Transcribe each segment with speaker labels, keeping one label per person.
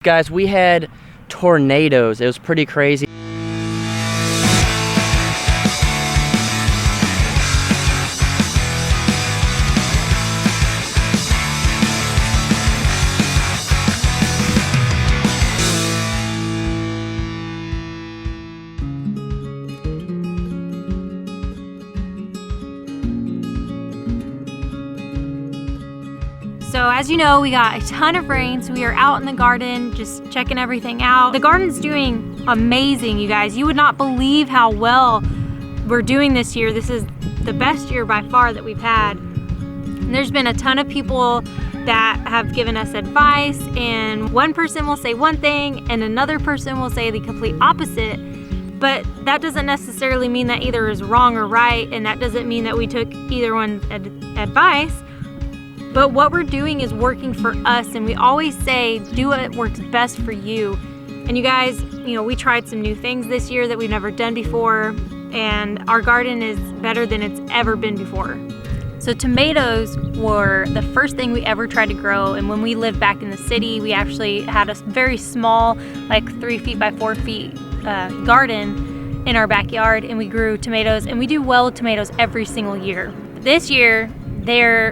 Speaker 1: Guys, we had tornadoes. It was pretty crazy.
Speaker 2: So as you know, we got a ton of rain, so we are out in the garden just checking everything out. The garden's doing amazing, you guys. You would not believe how well we're doing this year. This is the best year by far that we've had. And there's been a ton of people that have given us advice, and one person will say one thing and another person will say the complete opposite. But that doesn't necessarily mean that either is wrong or right, and that doesn't mean that we took either one's advice. But what we're doing is working for us, and we always say, do what works best for you. And you guys, we tried some new things this year that we've never done before, and our garden is better than it's ever been before. So tomatoes were the first thing we ever tried to grow, and when we lived back in the city, we actually had a very small, like 3 feet by 4 feet garden in our backyard, and we grew tomatoes, and we do well with tomatoes every single year. This year,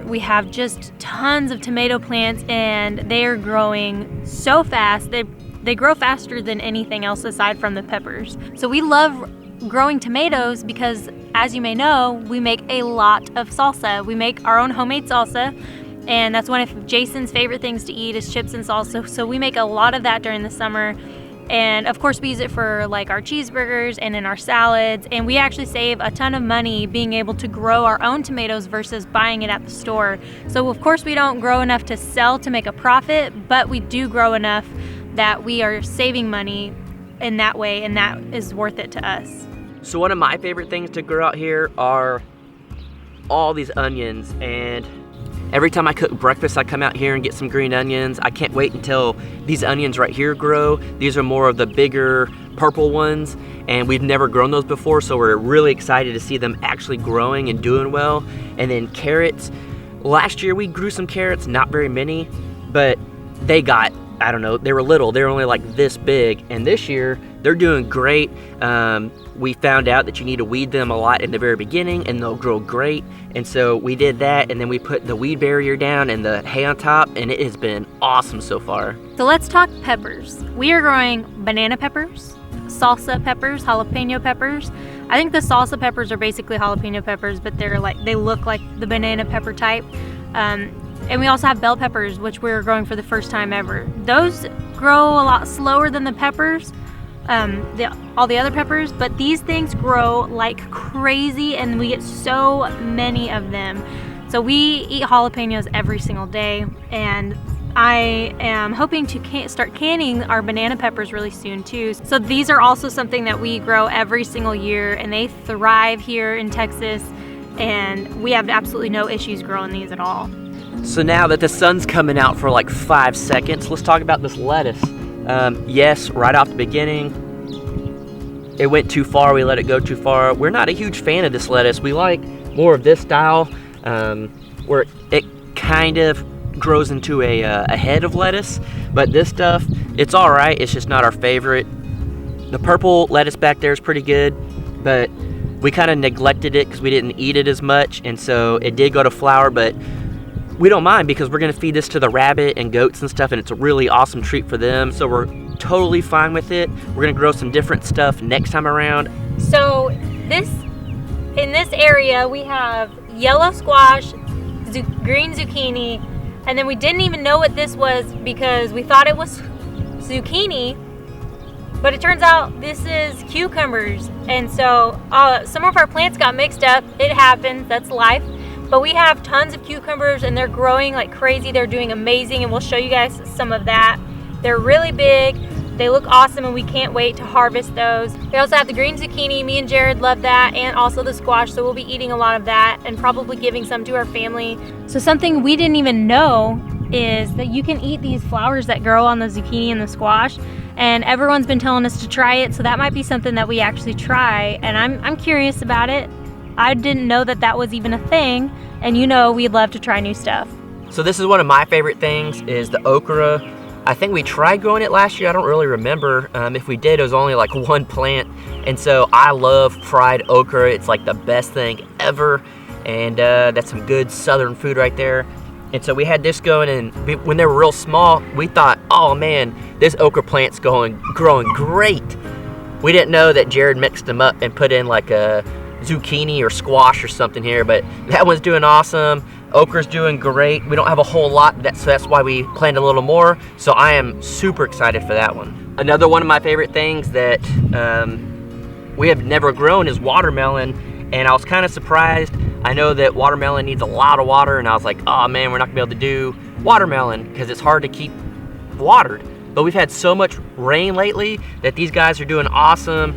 Speaker 2: we have just tons of tomato plants, and they are growing so fast. They grow faster than anything else aside from the peppers. So we love growing tomatoes because, as you may know, we make a lot of salsa. We make our own homemade salsa, and that's one of Jason's favorite things to eat is chips and salsa. So we make a lot of that during the summer. And of course we use it for like our cheeseburgers and in our salads, and we actually save a ton of money being able to grow our own tomatoes versus buying it at the store. So of course we don't grow enough to sell to make a profit, but we do grow enough that we are saving money in that way, and that is worth it to us.
Speaker 1: So one of my favorite things to grow out here are all these onions, and every time I cook breakfast, I come out here and get some green onions. I can't wait until these onions right here grow. These are more of the bigger purple ones, and we've never grown those before, so we're really excited to see them actually growing and doing well. And then carrots. Last year we grew some carrots, not very many, but they got, I don't know, they were little. They were only like this big, and this year they're doing great. We found out that you need to weed them a lot in the very beginning, and they'll grow great. And so we did that, and then we put the weed barrier down and the hay on top, and it has been awesome so far.
Speaker 2: So let's talk peppers. We are growing banana peppers, salsa peppers, jalapeno peppers. I think the salsa peppers are basically jalapeno peppers, but they look like the banana pepper type. And we also have bell peppers, which we're growing for the first time ever. Those grow a lot slower than the peppers, all the other peppers, but these things grow like crazy, and we get so many of them. So we eat jalapenos every single day, and I am hoping to start canning our banana peppers really soon too. So these are also something that we grow every single year, and they thrive here in Texas, and we have absolutely no issues growing these at all.
Speaker 1: So now that the sun's coming out for like 5 seconds, let's talk about this lettuce. Yes, right off the beginning, it went too far. We let it go too far. We're not a huge fan of this lettuce. We like more of this style, where it kind of grows into a head of lettuce. But this stuff, it's all right. It's just not our favorite. The purple lettuce back there is pretty good, but we kind of neglected it because we didn't eat it as much, and so it did go to flower, but we don't mind because we're gonna feed this to the rabbit and goats and stuff, and it's a really awesome treat for them. So we're totally fine with it. We're gonna grow some different stuff next time around.
Speaker 2: So in this area, we have yellow squash, green zucchini, and then we didn't even know what this was because we thought it was zucchini, but it turns out this is cucumbers. And so some of our plants got mixed up. It happens, that's life. But we have tons of cucumbers, and they're growing like crazy. They're doing amazing, and we'll show you guys some of that. They're really big. They look awesome, and we can't wait to harvest those. We also have the green zucchini. Me and Jared love that, and also the squash, so we'll be eating a lot of that and probably giving some to our family. So something we didn't even know is that you can eat these flowers that grow on the zucchini and the squash, and everyone's been telling us to try it, so that might be something that we actually try, and I'm curious about it. I didn't know that that was even a thing, and we'd love to try new stuff.
Speaker 1: So this is one of my favorite things, is the okra. I think we tried growing it last year. I don't really remember. If we did, it was only like one plant. And so I love fried okra. It's like the best thing ever. And that's some good southern food right there. And so we had this going, and when they were real small, we thought, oh man, this okra plant's growing great. We didn't know that Jared mixed them up and put in like a zucchini or squash or something here, but that one's doing awesome. Okra's doing great. We don't have a whole lot, so that's why we planted a little more. So I am super excited for that one. Another one of my favorite things that we have never grown is watermelon, and I was kind of surprised. I know that watermelon needs a lot of water, and I was like, oh man, we're not gonna be able to do watermelon because it's hard to keep watered. But we've had so much rain lately that these guys are doing awesome.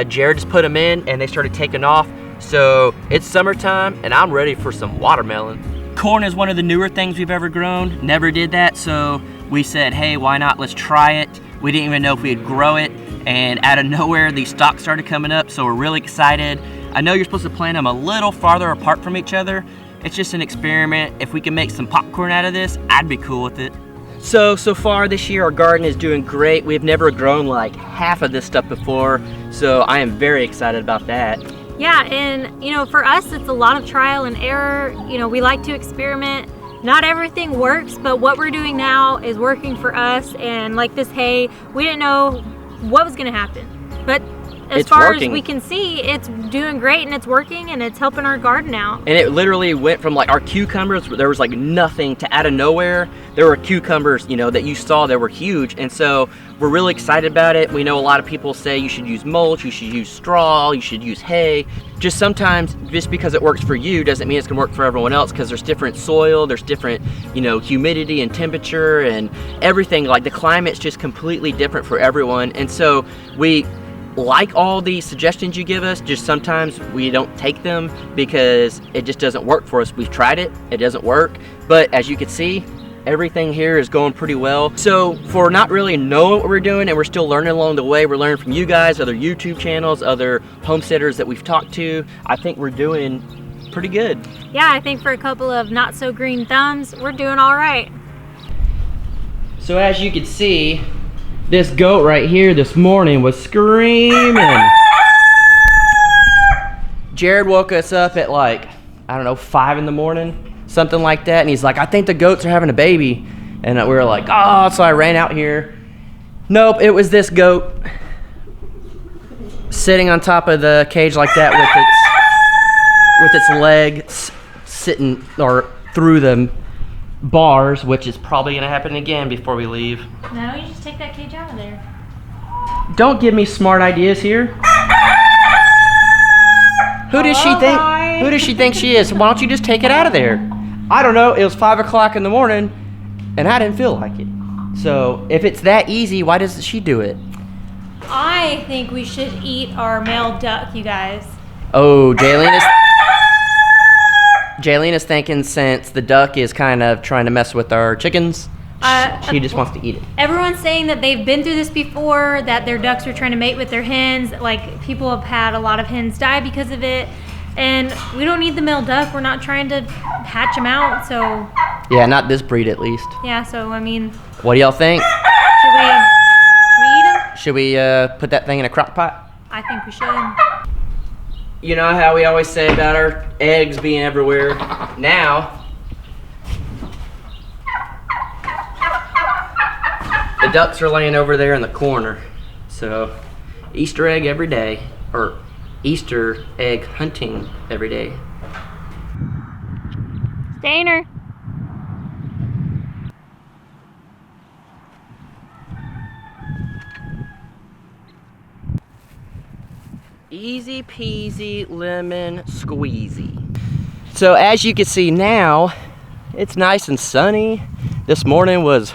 Speaker 1: Jared just put them in and they started taking off. So it's summertime and I'm ready for some watermelon. Corn is one of the newer things we've ever grown. Never did that, so we said, hey, why not? Let's try it. We didn't even know if we'd grow it, and out of nowhere, these stalks started coming up, so we're really excited. I know you're supposed to plant them a little farther apart from each other. It's just an experiment. If we can make some popcorn out of this, I'd be cool with it. So far this year, our garden is doing great. We've never grown like half of this stuff before, so I am very excited about that.
Speaker 2: Yeah, and you know, for us, it's a lot of trial and error. You know, we like to experiment. Not everything works, but what we're doing now is working for us. And like this hay, we didn't know what was gonna happen, but as far as we can see, it's doing great and it's working and it's helping our garden out. And
Speaker 1: it literally went from like our cucumbers, there was like nothing, to out of nowhere, there were cucumbers, you know, that you saw that were huge. And so we're really excited about it. We know a lot of people say you should use mulch, you should use straw, you should use hay. Just sometimes, just because it works for you doesn't mean it's gonna work for everyone else, because there's different soil, there's different, you know, humidity and temperature and everything. Like the climate's just completely different for everyone. And so we like all the suggestions you give us, just sometimes we don't take them because it just doesn't work for us. We've tried it, it doesn't work. But as you can see, everything here is going pretty well. So for not really knowing what we're doing, and we're still learning along the way, we're learning from you guys, other YouTube channels, other homesteaders that we've talked to, I think we're doing pretty good.
Speaker 2: Yeah, I think for a couple of not so green thumbs, we're doing all right.
Speaker 1: So as you can see, this goat right here this morning was screaming. Jared woke us up at like, I don't know, 5 in the morning, something like that. And he's like, I think the goats are having a baby. And we were like, oh, so I ran out here. Nope, it was this goat sitting on top of the cage like that with its leg sitting or through the bars, which is probably gonna happen again before we leave.
Speaker 2: No, you just take that cage out of there.
Speaker 1: Don't give me smart ideas here. Who does she think? Who does she think she is? Why don't you just take it out of there? I don't know. It was 5 o'clock in the morning, and I didn't feel like it. So if it's that easy, why doesn't she do it?
Speaker 2: I think we should eat our male duck, you guys.
Speaker 1: Oh, Jaylena's thinking since the duck is kind of trying to mess with our chickens, she just wants to eat it.
Speaker 2: Everyone's saying that they've been through this before, that their ducks are trying to mate with their hens. Like, people have had a lot of hens die because of it. And we don't need the male duck. We're not trying to hatch them out, so.
Speaker 1: Yeah, not this breed at least.
Speaker 2: Yeah, so I mean.
Speaker 1: What do y'all think?
Speaker 2: Should we eat them?
Speaker 1: Should we put that thing in a crock pot?
Speaker 2: I think we should.
Speaker 1: You know how we always say about our eggs being everywhere? Now, the ducks are laying over there in the corner. So, Easter egg every day, or Easter egg hunting every day.
Speaker 2: Stainer.
Speaker 1: Easy peasy lemon squeezy. So as you can see now, it's nice and sunny. This morning was,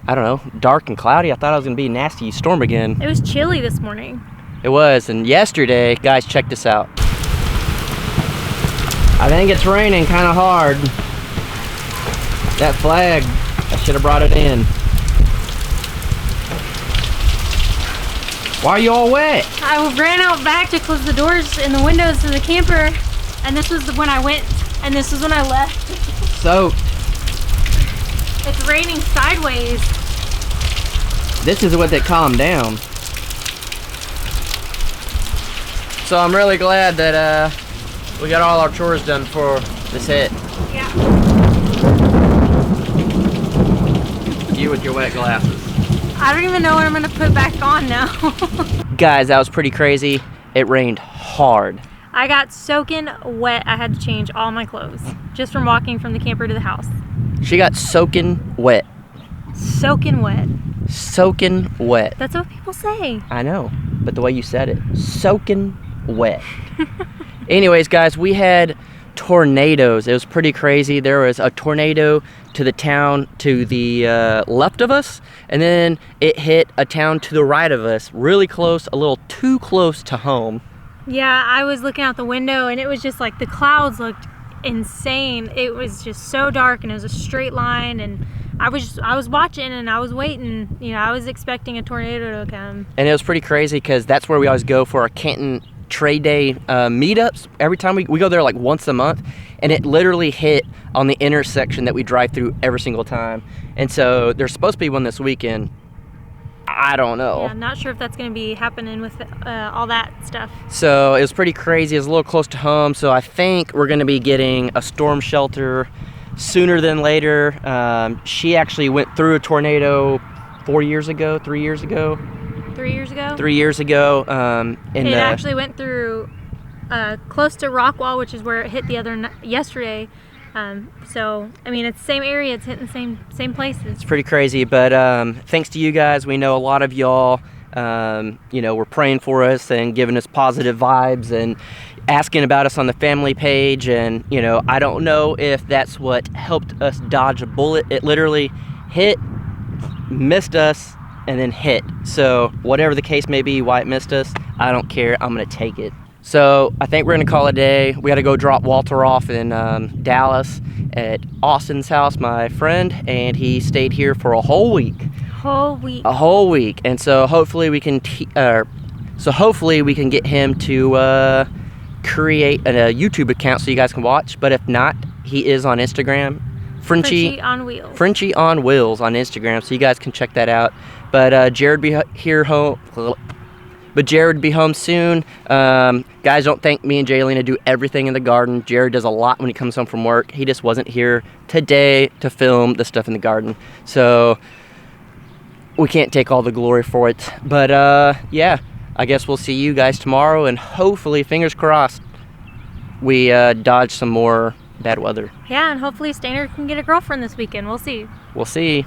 Speaker 1: I don't know, dark and cloudy. I thought it was gonna be a nasty storm again.
Speaker 2: It was chilly this morning.
Speaker 1: It was, and yesterday, guys, check this out. I think it's raining kind of hard. That flag, I should have brought it in. Why are you all wet?
Speaker 2: I ran out back to close the doors and the windows to the camper, and this was when I went, and this was when I left.
Speaker 1: So,
Speaker 2: it's raining sideways.
Speaker 1: This is what they calm down. So I'm really glad that we got all our chores done for this hit.
Speaker 2: Yeah.
Speaker 1: You with your wet glasses.
Speaker 2: I don't even know what I'm gonna put back on now.
Speaker 1: Guys, that was pretty crazy. It rained hard.
Speaker 2: I got soaking wet. I had to change all my clothes just from walking from the camper to the house.
Speaker 1: She got soaking wet.
Speaker 2: Soaking wet.
Speaker 1: Soaking wet.
Speaker 2: That's what people say.
Speaker 1: I know, but the way you said it, soaking wet. Anyways, guys, we had tornadoes. It was pretty crazy. There was a tornado to the town to the left of us, and then it hit a town to the right of us, really close, a little too close to home.
Speaker 2: Yeah, I was looking out the window and it was just like the clouds looked insane. It was just so dark and it was a straight line, and I was watching and I was waiting. You know, I was expecting a tornado to come.
Speaker 1: And it was pretty crazy because that's where we always go for our Canton Trade Day meetups. Every time we go there like once a month, and it literally hit on the intersection that we drive through every single time. And so there's supposed to be one this weekend. I don't know.
Speaker 2: Yeah, I'm not sure if that's going to be happening with all that stuff.
Speaker 1: So it was pretty crazy. It was a little close to home. So I think we're going to be getting a storm shelter sooner than later. She actually went through a tornado 3 years ago.
Speaker 2: 3 years ago?
Speaker 1: 3 years ago.
Speaker 2: It actually went through close to Rockwall, which is where it hit yesterday. So, I mean, it's the same area. It's hitting the same places.
Speaker 1: It's pretty crazy, but thanks to you guys, we know a lot of y'all, you know, were praying for us and giving us positive vibes and asking about us on the family page. And, you know, I don't know if that's what helped us dodge a bullet. It literally hit, missed us, and then hit. So whatever the case may be, why it missed us, I don't care. I'm going to take it. So I think we're gonna call it a day. We gotta go drop Walter off in Dallas at Austin's house, my friend, and he stayed here for a whole week. A whole week. And so hopefully we can get him to create a YouTube account so you guys can watch. But if not, he is on Instagram. Frenchie
Speaker 2: on Wheels.
Speaker 1: Frenchie on Wheels on Instagram, so you guys can check that out. But Jared be here home. But Jared will be home soon. Guys, don't think me and Jaylena do everything in the garden. Jared does a lot when he comes home from work. He just wasn't here today to film the stuff in the garden. So we can't take all the glory for it. But yeah, I guess we'll see you guys tomorrow. And hopefully, fingers crossed, we dodge some more bad weather.
Speaker 2: Yeah, and hopefully Stainer can get a girlfriend this weekend. We'll see.
Speaker 1: We'll see.